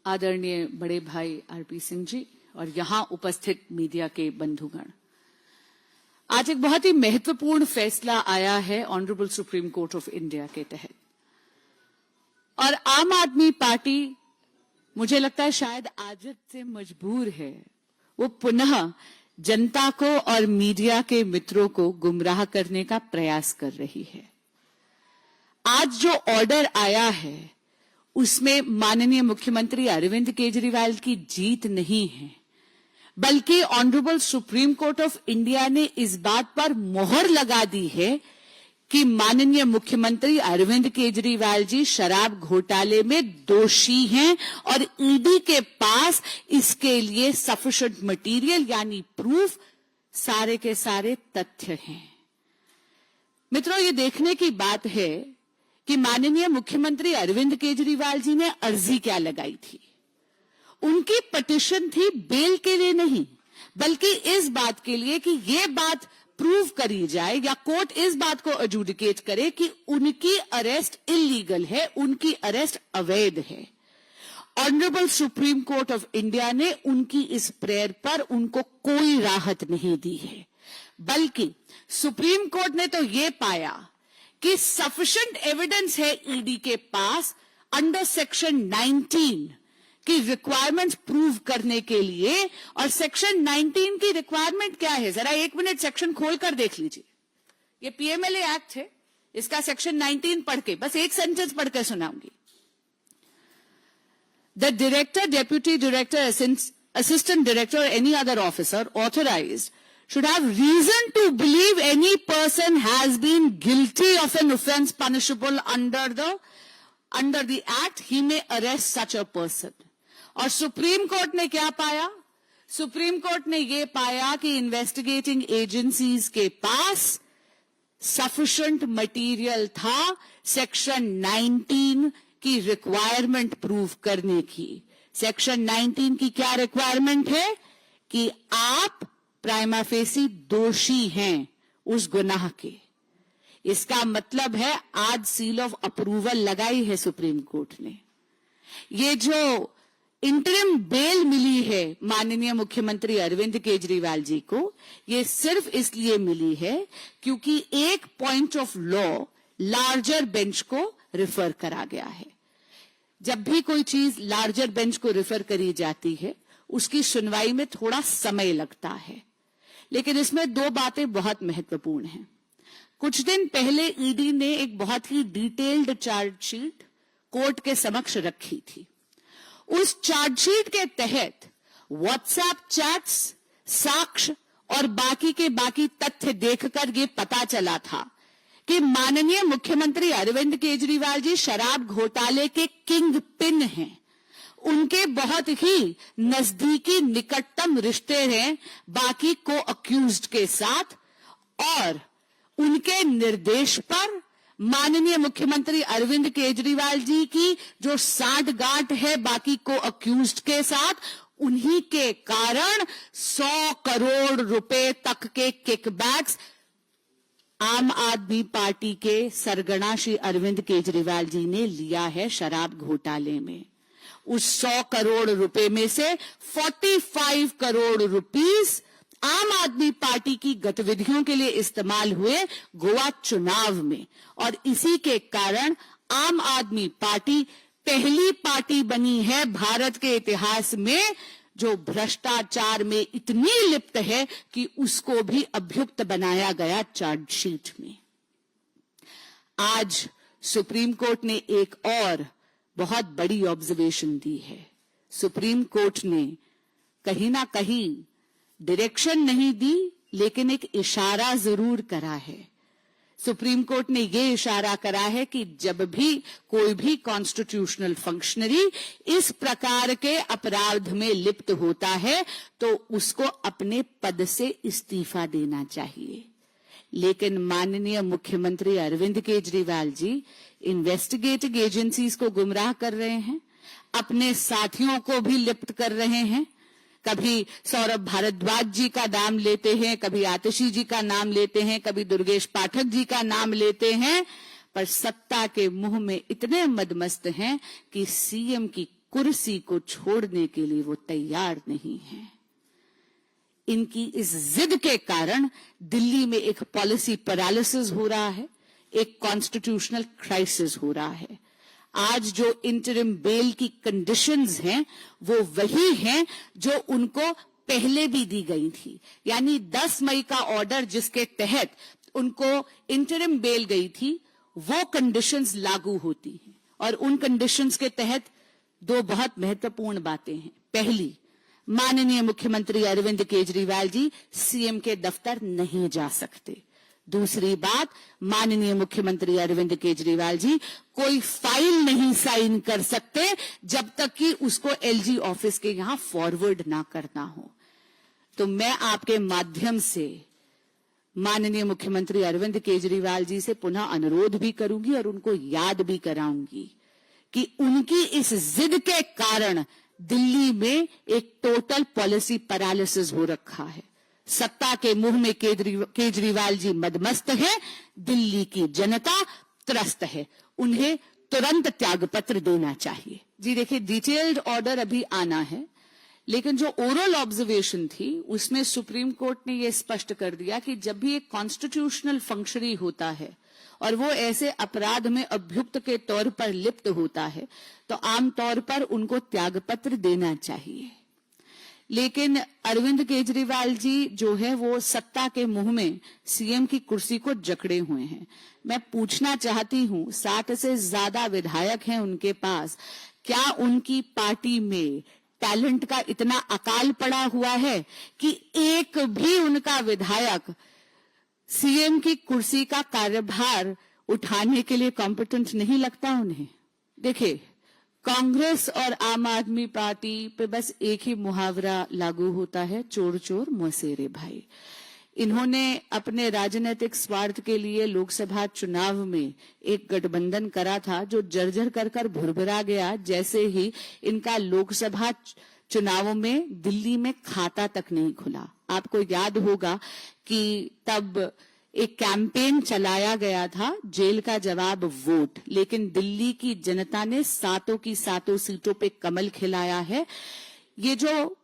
आदरणीय बड़े भाई आरपी सिंह जी और यहां उपस्थित मीडिया के बंधुगण, आज एक बहुत ही महत्वपूर्ण फैसला आया है honourable supreme court of India के तहत, और आम आदमी पार्टी मुझे लगता है शायद आदत से मजबूर है, वो पुनः जनता को और मीडिया के मित्रों को गुमराह करने का प्रयास कर रही है। आज जो ऑर्डर आया है उसमें माननीय मुख्यमंत्री अरविंद केजरीवाल की जीत नहीं है, बल्कि honourable supreme court of India ने इस बात पर मोहर लगा दी है कि माननीय मुख्यमंत्री अरविंद केजरीवाल जी शराब घोटाले में दोषी हैं और ईडी के पास इसके लिए सफिशिएंट मटेरियल यानी प्रूफ, सारे के सारे तथ्य हैं। मित्रों, ये देखने की बात है कि माननीय मुख्यमंत्री अरविंद केजरीवाल जी ने अर्जी क्या लगाई थी। उनकी पिटीशन थी बेल के लिए नहीं, बल्कि इस बात के लिए कि ये बात प्रूव करी जाए या कोर्ट इस बात को एडजुडिकेट करे कि उनकी अरेस्ट इलीगल है, उनकी अरेस्ट अवैध है। Honourable supreme court of India ने उनकी इस प्रेयर पर उनको कोई राहत नहीं दी है, बल्कि सुप्रीम कोर्ट ने तो ये पाया कि सफिशिएंट एविडेंस है ईडी के पास अंडर सेक्शन 19 की रिक्वायरमेंट प्रूव करने के लिए। और सेक्शन 19 की रिक्वायरमेंट क्या है, जरा एक मिनट सेक्शन खोलकर देख लीजिए। ये पीएमएलए एक्ट है, इसका सेक्शन 19 पढ़ के बस एक सेंटेंस पढ़ के सुनाऊंगी। The director, deputy director, assistant director or any other officer authorized should have reason to believe any person has been guilty of an offense punishable under the act, he may arrest such a person. और supreme court ने क्या पाया? Supreme court ने ये पाया कि investigating agencies के पास sufficient material था सेक्शन 19 की रिक्वायरमेंट प्रूव करने की। सेक्शन 19 की क्या रिक्वायरमेंट है कि आप प्राइमा फेसी दोषी हैं उस गुनाह के। इसका मतलब है आज सील ऑफ अप्रूवल लगाई है सुप्रीम कोर्ट ने। ये जो इंटरिम बेल मिली है माननीय मुख्यमंत्री अरविंद केजरीवाल जी को, ये सिर्फ इसलिए मिली है क्योंकि एक point of law larger bench को रिफर करा गया है। जब भी कोई चीज लार्जर बेंच को रिफर करी जाती है उसकी सुनवाई में थोड़ा समय लगता है, लेकिन इसमें दो बातें बहुत महत्वपूर्ण हैं। कुछ दिन पहले ईडी ने एक बहुत ही डिटेल्ड चार्जशीट कोर्ट के समक्ष रखी थी। उस चार्जशीट के तहत व्हाट्सएप चैट्स, साक्ष्य और बाकी के बाकी तथ्य देखकर ये पता चला था कि माननीय मुख्यमंत्री अरविंद केजरीवाल जी शराब घोटाले के किंग पिन हैं। उनके बहुत ही नजदीकी निकटतम रिश्ते हैं बाकी को अक्यूज्ड के साथ, और उनके निर्देश पर माननीय मुख्यमंत्री अरविंद केजरीवाल जी की जो साठगांठ है बाकी को अक्यूज्ड के साथ, उन्हीं के कारण 100 करोड़ रुपए तक के किकबैक्स आम आदमी पार्टी के सरगना श्री अरविंद केजरीवाल जी ने लिया है शराब घोटाले में। उस 100 करोड़ रुपए में से 45 करोड़ रुपीस आम आदमी पार्टी की गतिविधियों के लिए इस्तेमाल हुए गोवा चुनाव में, और इसी के कारण आम आदमी पार्टी पहली पार्टी बनी है भारत के इतिहास में जो भ्रष्टाचार में इतनी लिप्त है कि उसको भी अभियुक्त बनाया गया चार्जशीट में। आज सुप्रीम कोर्ट ने एक और बहुत बड़ी ऑब्जर्वेशन दी है। सुप्रीम कोर्ट ने कहीं ना कहीं डायरेक्शन नहीं दी, लेकिन एक इशारा जरूर करा है। सुप्रीम कोर्ट ने यह इशारा करा है कि जब भी कोई भी कॉन्स्टिट्यूशनल फंक्शनरी इस प्रकार के अपराध में लिप्त होता है तो उसको अपने पद से इस्तीफा देना चाहिए। लेकिन माननीय मुख्यमंत्री अरविंद केजरीवाल जी इन्वेस्टिगेटिंग एजेंसीज को गुमराह कर रहे हैं, अपने साथियों को भी लिप्त कर रहे हैं। कभी सौरभ भारद्वाज जी का नाम लेते हैं, कभी आतिशी जी का नाम लेते हैं, कभी दुर्गेश पाठक जी का नाम लेते हैं, पर सत्ता के मुंह में इतने मदमस्त हैं कि सीएम की कुर्सी को छोड़ने के लिए वो तैयार नहीं है। इनकी इस जिद के कारण दिल्ली में एक पॉलिसी पैरालिसिस हो रहा है, एक कॉन्स्टिट्यूशनल क्राइसिस हो रहा है। आज जो इंटरिम बेल की कंडीशंस हैं वो वही हैं जो उनको पहले भी दी गई थी, यानी 10 मई का ऑर्डर जिसके तहत उनको इंटरिम बेल गई थी वो कंडीशंस लागू होती हैं। और उन कंडीशंस के तहत दो बहुत महत्वपूर्ण बातें हैं। पहली, माननीय मुख्यमंत्री अरविंद केजरीवाल जी सीएम के दफ्तर नहीं जा सकते। दूसरी बात, माननीय मुख्यमंत्री अरविंद केजरीवाल जी कोई फाइल नहीं साइन कर सकते जब तक कि उसको एलजी ऑफिस के यहां फॉरवर्ड ना करना हो। तो मैं आपके माध्यम से माननीय मुख्यमंत्री अरविंद केजरीवाल जी से पुनः अनुरोध भी करूंगी और उनको याद भी कराऊंगी कि उनकी इस जिद के कारण दिल्ली में एक टोटल पॉलिसी पैरालिसिस हो रखा है। सत्ता के मुंह में केजरीवाल जी मदमस्त है, दिल्ली की जनता त्रस्त है। उन्हें तुरंत त्यागपत्र देना चाहिए। जी देखिए, डिटेल्ड ऑर्डर अभी आना है, लेकिन जो ओरल ऑब्जर्वेशन थी उसमें सुप्रीम कोर्ट ने यह स्पष्ट कर दिया कि जब भी एक कॉन्स्टिट्यूशनल फंक्शनरी होता है और वो ऐसे अपराध में अभियुक्त के तौर पर लिप्त होता है तो आमतौर पर उनको त्यागपत्र देना चाहिए। लेकिन अरविंद केजरीवाल जी जो है वो सत्ता के मुंह में सीएम की कुर्सी को जकड़े हुए हैं। मैं पूछना चाहती हूं, 60 से ज्यादा विधायक हैं उनके पास, क्या उनकी पार्टी में टैलेंट का इतना अकाल पड़ा हुआ है कि एक भी उनका विधायक सीएम की कुर्सी का कार्यभार उठाने के लिए कॉम्पिटेंट नहीं लगता उन्हें? देखिए, कांग्रेस और आम आदमी पार्टी पे बस एक ही मुहावरा लागू होता है, चोर चोर मौसेरे भाई। इन्होंने अपने राजनीतिक स्वार्थ के लिए लोकसभा चुनाव में एक गठबंधन करा था जो जर्जर कर भुरभुरा गया जैसे ही इनका लोकसभा चुनावों में दिल्ली में खाता तक नहीं खुला। आपको याद होगा कि तब एक कैंपेन चलाया गया था, जेल का जवाब वोट, लेकिन दिल्ली की जनता ने सातों की सातों सीटों पे कमल खिलाया है। ये जो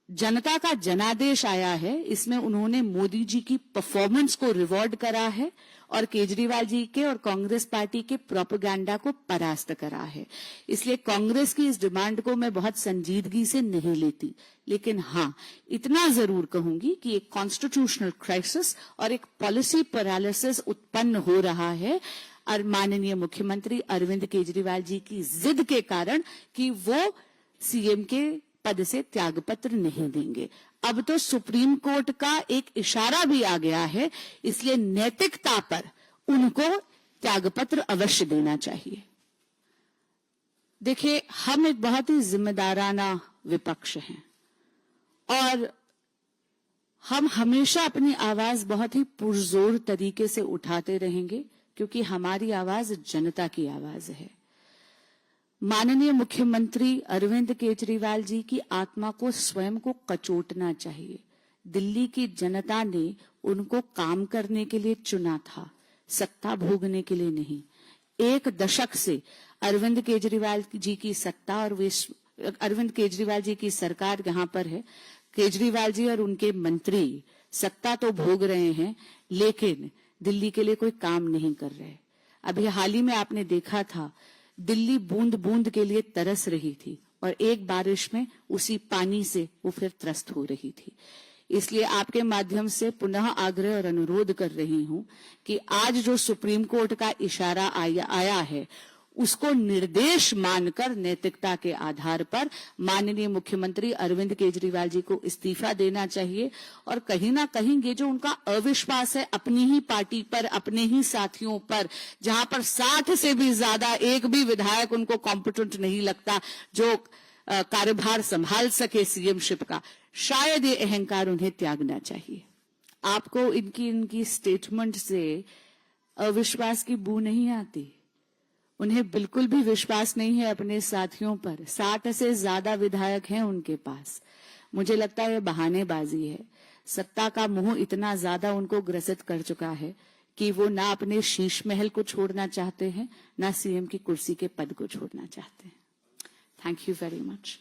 जनता का जनादेश आया है इसमें उन्होंने मोदी जी की परफॉर्मेंस को रिवॉर्ड करा है और केजरीवाल जी के और कांग्रेस पार्टी के प्रोपेगेंडा को परास्त करा है। इसलिए कांग्रेस की इस डिमांड को मैं बहुत संजीदगी से नहीं लेती, लेकिन हाँ इतना जरूर कहूंगी कि एक कॉन्स्टिट्यूशनल क्राइसिस और एक पॉलिसी पैरालिसिस उत्पन्न हो रहा है और माननीय मुख्यमंत्री अरविंद केजरीवाल जी की जिद के कारण कि वो सीएम के पद से त्यागपत्र नहीं देंगे। अब तो सुप्रीम कोर्ट का एक इशारा भी आ गया है, इसलिए नैतिकता पर उनको त्यागपत्र अवश्य देना चाहिए। देखिए, हम एक बहुत ही जिम्मेदाराना विपक्ष हैं और हम हमेशा अपनी आवाज बहुत ही पुरजोर तरीके से उठाते रहेंगे क्योंकि हमारी आवाज जनता की आवाज है। माननीय मुख्यमंत्री अरविंद केजरीवाल जी की आत्मा को स्वयं को कचोटना चाहिए। दिल्ली की जनता ने उनको काम करने के लिए चुना था, सत्ता भोगने के लिए नहीं। एक दशक से अरविंद केजरीवाल जी की सत्ता और अरविंद केजरीवाल जी की सरकार यहां पर है। केजरीवाल जी और उनके मंत्री सत्ता तो भोग रहे हैं लेकिन दिल्ली के लिए कोई काम नहीं कर रहे। अभी हाल ही में आपने देखा था दिल्ली बूंद बूंद के लिए तरस रही थी और एक बारिश में उसी पानी से वो फिर त्रस्त हो रही थी। इसलिए आपके माध्यम से पुनः आग्रह और अनुरोध कर रही हूं कि आज जो सुप्रीम कोर्ट का इशारा आया है उसको निर्देश मानकर नैतिकता के आधार पर माननीय मुख्यमंत्री अरविंद केजरीवाल जी को इस्तीफा देना चाहिए और कहीं ना कहीं ये जो उनका अविश्वास है अपनी ही पार्टी पर, अपने ही साथियों पर, जहां पर 60 से भी ज्यादा एक भी विधायक उनको कॉम्पिटेंट नहीं लगता जो कार्यभार संभाल सके सीएमशिप का, शायद ये अहंकार उन्हें त्यागना चाहिए। आपको इनकी स्टेटमेंट से अविश्वास की बू नहीं आती? उन्हें बिल्कुल भी विश्वास नहीं है अपने साथियों पर। 60 से ज्यादा विधायक हैं उनके पास। मुझे लगता है बहानेबाजी है। सत्ता का मोह इतना ज्यादा उनको ग्रसित कर चुका है कि वो ना अपने शीश महल को छोड़ना चाहते हैं ना सीएम की कुर्सी के पद को छोड़ना चाहते हैं। Thank you very much.